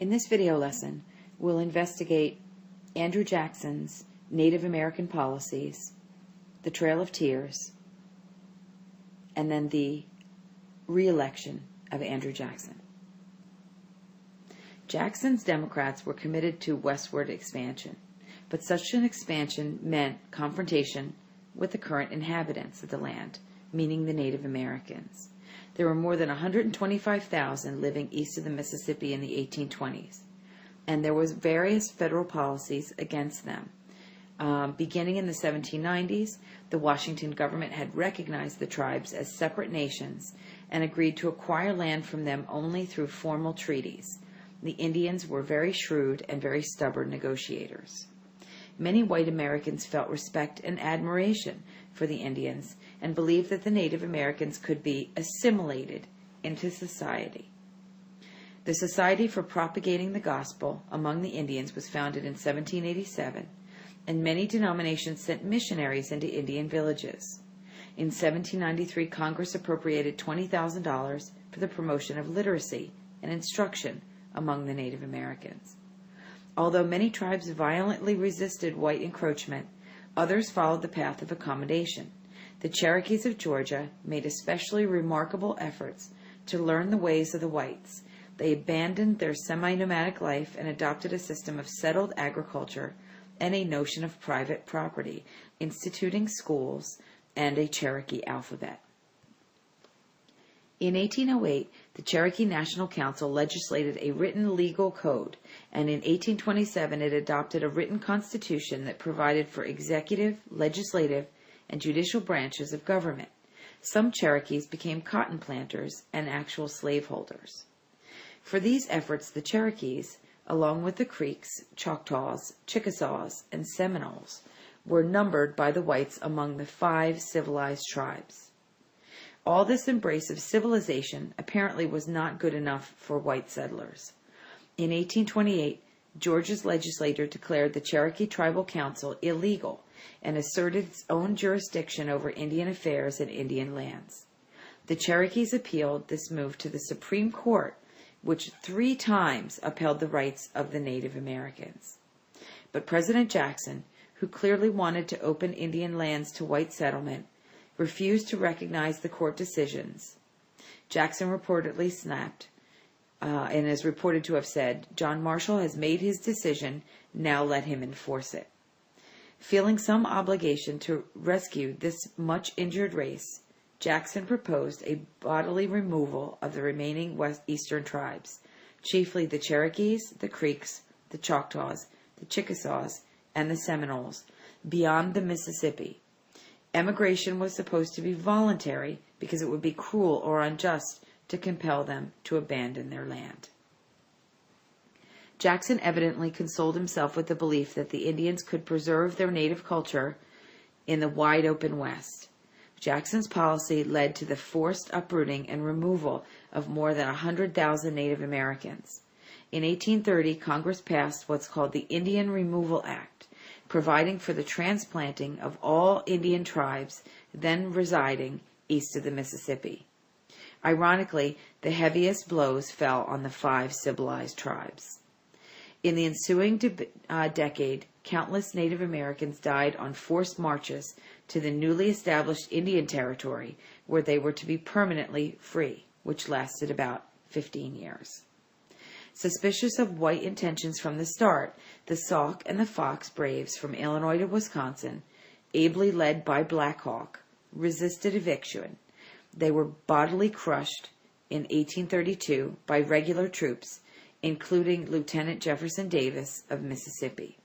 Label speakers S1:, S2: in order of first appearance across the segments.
S1: In this video lesson, we'll investigate Andrew Jackson's Native American policies, the Trail of Tears, and then the re-election of Andrew Jackson. Jackson's Democrats were committed to westward expansion, but such an expansion meant confrontation with the current inhabitants of the land, meaning the Native Americans. There were more than 125,000 living east of the Mississippi in the 1820s, and there was various federal policies against them. Beginning in the 1790s, the Washington government had recognized the tribes as separate nations and agreed to acquire land from them only through formal treaties. The Indians were very shrewd and very stubborn negotiators. Many white Americans felt respect and admiration for the Indians and believed that the Native Americans could be assimilated into society. The Society for Propagating the Gospel among the Indians was founded in 1787, and many denominations sent missionaries into Indian villages. In 1793, Congress appropriated $20,000 for the promotion of literacy and instruction among the Native Americans. Although many tribes violently resisted white encroachment, others followed the path of accommodation. The Cherokees of Georgia made especially remarkable efforts to learn the ways of the whites. They abandoned their semi-nomadic life and adopted a system of settled agriculture and a notion of private property, instituting schools and a Cherokee alphabet. In 1808, the Cherokee National Council legislated a written legal code, and in 1827 it adopted a written constitution that provided for executive, legislative, and judicial branches of government. Some Cherokees became cotton planters and actual slaveholders. For these efforts, the Cherokees, along with the Creeks, Choctaws, Chickasaws, and Seminoles, were numbered by the whites among the 5 civilized tribes. All this embrace of civilization apparently was not good enough for white settlers. In 1828, Georgia's legislature declared the Cherokee Tribal Council illegal and asserted its own jurisdiction over Indian affairs and Indian lands. The Cherokees appealed this move to the Supreme Court, which 3 times upheld the rights of the Native Americans. But President Jackson, who clearly wanted to open Indian lands to white settlement, refused to recognize the court decisions. Jackson reportedly snapped and is reported to have said, "John Marshall has made his decision, now let him enforce it." Feeling some obligation to rescue this much injured race, Jackson proposed a bodily removal of the remaining eastern tribes, chiefly the Cherokees, the Creeks, the Choctaws, the Chickasaws, and the Seminoles, beyond the Mississippi. Emigration was supposed to be voluntary because it would be cruel or unjust to compel them to abandon their land. Jackson evidently consoled himself with the belief that the Indians could preserve their native culture in the wide open West. Jackson's policy led to the forced uprooting and removal of more than 100,000 Native Americans. In 1830, Congress passed what's called the Indian Removal Act, providing for the transplanting of all Indian tribes then residing east of the Mississippi. Ironically, the heaviest blows fell on the 5 civilized tribes. In the ensuing decade, countless Native Americans died on forced marches to the newly established Indian Territory, where they were to be permanently free, which lasted about 15 years. Suspicious of white intentions from the start, the Sauk and the Fox Braves from Illinois to Wisconsin, ably led by Black Hawk, resisted eviction. They were bodily crushed in 1832 by regular troops, including Lieutenant Jefferson Davis of Mississippi.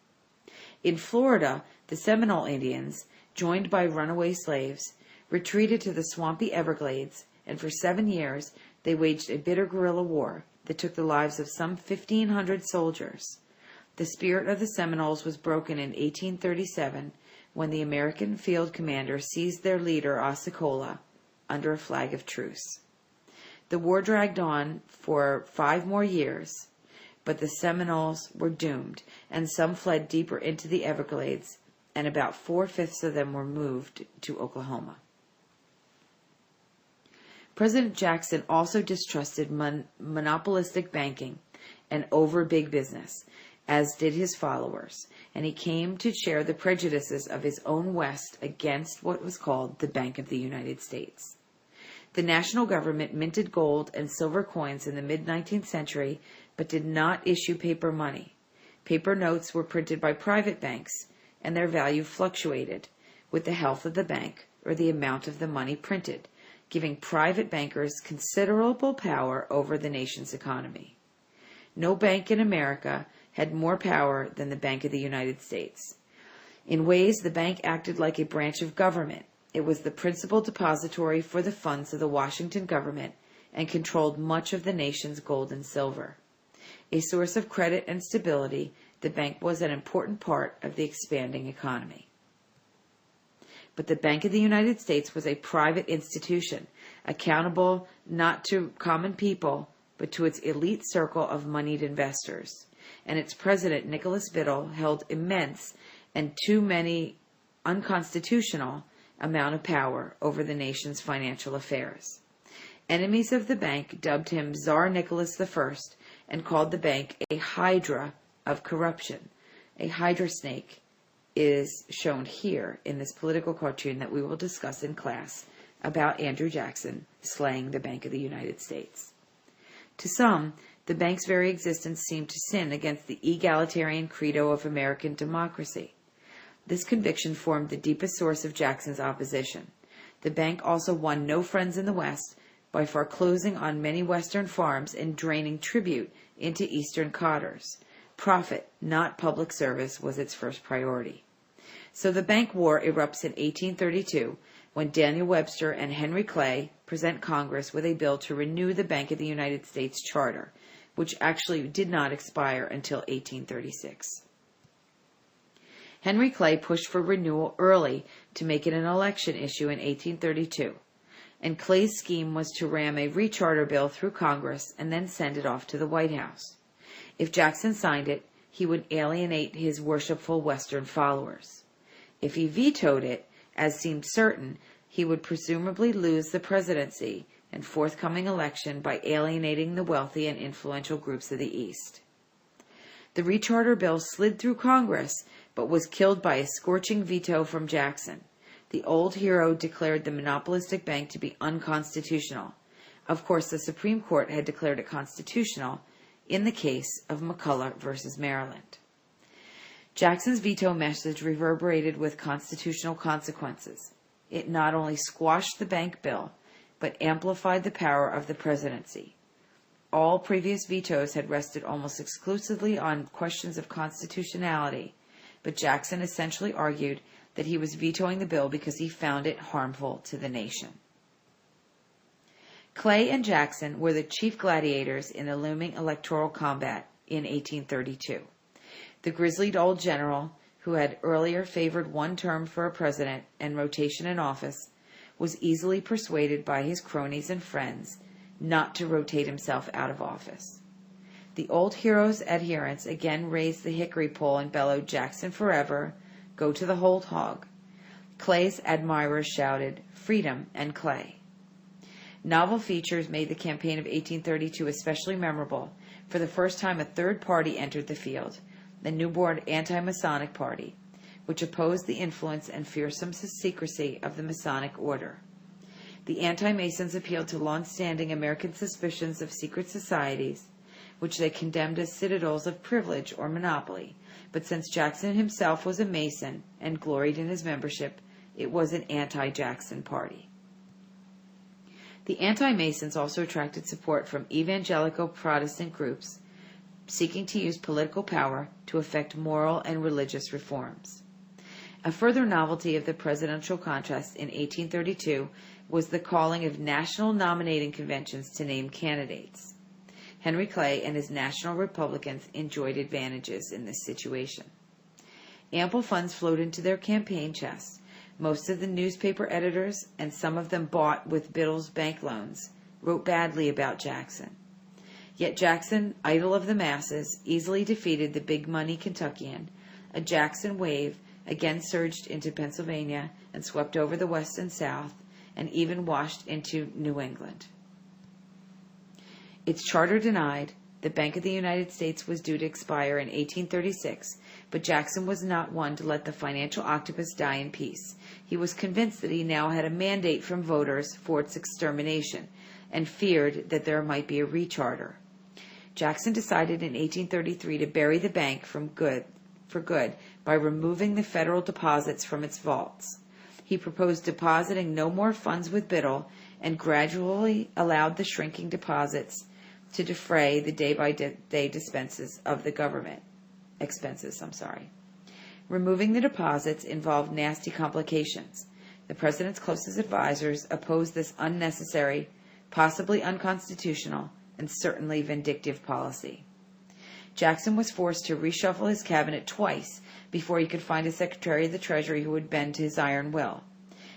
S1: In Florida, the Seminole Indians, joined by runaway slaves, retreated to the swampy Everglades, and for 7 years they waged a bitter guerrilla war that took the lives of some 1,500 soldiers. The spirit of the Seminoles was broken in 1837 when the American field commander seized their leader, Osceola, under a flag of truce. The war dragged on for 5 more years, but the Seminoles were doomed, and some fled deeper into the Everglades, and about 4/5 of them were moved to Oklahoma. President Jackson also distrusted monopolistic banking and over big business, as did his followers, and he came to share the prejudices of his own West against what was called the Bank of the United States. The national government minted gold and silver coins in the mid-19th century, but did not issue paper money. Paper notes were printed by private banks, and their value fluctuated with the health of the bank or the amount of the money printed, giving private bankers considerable power over the nation's economy. No bank in America had more power than the Bank of the United States. In ways, the bank acted like a branch of government. It was the principal depository for the funds of the Washington government and controlled much of the nation's gold and silver. A source of credit and stability, the bank was an important part of the expanding economy. But the Bank of the United States was a private institution, accountable not to common people, but to its elite circle of moneyed investors. And its president, Nicholas Biddle, held immense and too many unconstitutional amount of power over the nation's financial affairs. Enemies of the bank dubbed him Tsar Nicholas I and called the bank a hydra of corruption. A hydra snake is shown here in this political cartoon that we will discuss in class about Andrew Jackson slaying the Bank of the United States. To some, the bank's very existence seemed to sin against the egalitarian credo of American democracy. This conviction formed the deepest source of Jackson's opposition. The bank also won no friends in the West by foreclosing on many Western farms and draining tribute into Eastern cotters. Profit, not public service, was its first priority. So the bank war erupts in 1832 when Daniel Webster and Henry Clay present Congress with a bill to renew the Bank of the United States charter, which actually did not expire until 1836. Henry Clay pushed for renewal early to make it an election issue in 1832, and Clay's scheme was to ram a recharter bill through Congress and then send it off to the White House. If Jackson signed it, he would alienate his worshipful Western followers. If he vetoed it, as seemed certain, he would presumably lose the presidency and forthcoming election by alienating the wealthy and influential groups of the East. The recharter bill slid through Congress, but was killed by a scorching veto from Jackson. The old hero declared the monopolistic bank to be unconstitutional. Of course, the Supreme Court had declared it constitutional in the case of McCulloch versus Maryland. Jackson's veto message reverberated with constitutional consequences. It not only squashed the bank bill, but amplified the power of the presidency. All previous vetoes had rested almost exclusively on questions of constitutionality, but Jackson essentially argued that he was vetoing the bill because he found it harmful to the nation. Clay and Jackson were the chief gladiators in the looming electoral combat in 1832. The grizzled old general, who had earlier favored one term for a president and rotation in office, was easily persuaded by his cronies and friends not to rotate himself out of office. The old hero's adherents again raised the Hickory pole and bellowed, "Jackson forever, go to the whole hog." Clay's admirers shouted, "Freedom and Clay." Novel features made the campaign of 1832 especially memorable. For the first time, a third party entered the field, the newborn anti-Masonic party, which opposed the influence and fearsome secrecy of the Masonic order. The anti-Masons appealed to long-standing American suspicions of secret societies, which they condemned as citadels of privilege or monopoly. But since Jackson himself was a Mason and gloried in his membership, it was an anti-Jackson party. The anti-Masons also attracted support from evangelical Protestant groups seeking to use political power to effect moral and religious reforms. A further novelty of the presidential contest in 1832 was the calling of national nominating conventions to name candidates. Henry Clay and his National Republicans enjoyed advantages in this situation. Ample funds flowed into their campaign chest. Most of the newspaper editors, and some of them bought with Biddle's bank loans, wrote badly about Jackson. Yet Jackson, idol of the masses, easily defeated the big-money Kentuckian. A Jackson wave again surged into Pennsylvania and swept over the West and South, and even washed into New England. Its charter denied, The Bank of the United States was due to expire in 1836, but Jackson was not one to let the financial octopus die in peace. He was convinced that he now had a mandate from voters for its extermination, and feared that there might be a recharter. Jackson decided in 1833 to bury the bank for good by removing the federal deposits from its vaults. He proposed depositing no more funds with Biddle and gradually allowed the shrinking deposits to defray the day-by-day expenses of the government. Removing the deposits involved nasty complications. The president's closest advisors opposed this unnecessary, possibly unconstitutional, and certainly vindictive policy. Jackson was forced to reshuffle his cabinet twice before he could find a Secretary of the Treasury who would bend to his iron will,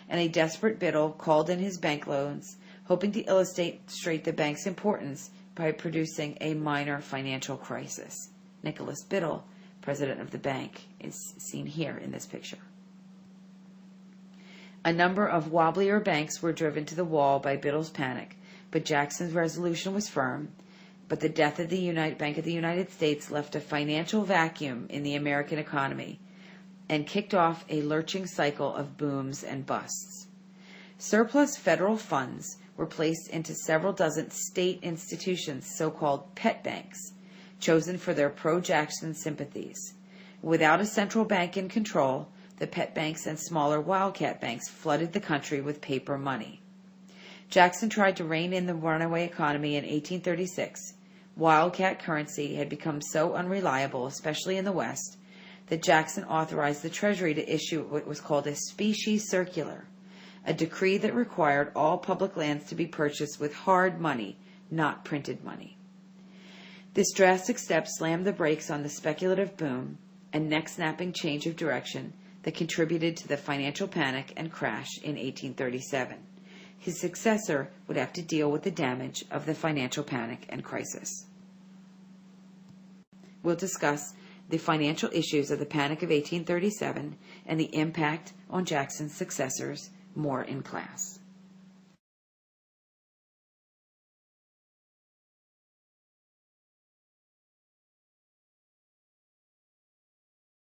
S1: and a desperate Biddle called in his bank loans, hoping to illustrate the bank's importance by producing a minor financial crisis. Nicholas Biddle, president of the bank, is seen here in this picture. A number of wobblier banks were driven to the wall by Biddle's panic, but Jackson's resolution was firm. But the death of the Bank of the United States left a financial vacuum in the American economy and kicked off a lurching cycle of booms and busts. Surplus federal funds were placed into several dozen state institutions, so-called pet banks, chosen for their pro-Jackson sympathies. Without a central bank in control, the pet banks and smaller wildcat banks flooded the country with paper money. Jackson tried to rein in the runaway economy in 1836. Wildcat currency had become so unreliable, especially in the West, that Jackson authorized the Treasury to issue what was called a specie circular, a decree that required all public lands to be purchased with hard money, not printed money. This drastic step slammed the brakes on the speculative boom and neck-snapping change of direction that contributed to the financial panic and crash in 1837. His successor would have to deal with the damage of the financial panic and crisis. We'll discuss the financial issues of the Panic of 1837 and the impact on Jackson's successors more in class.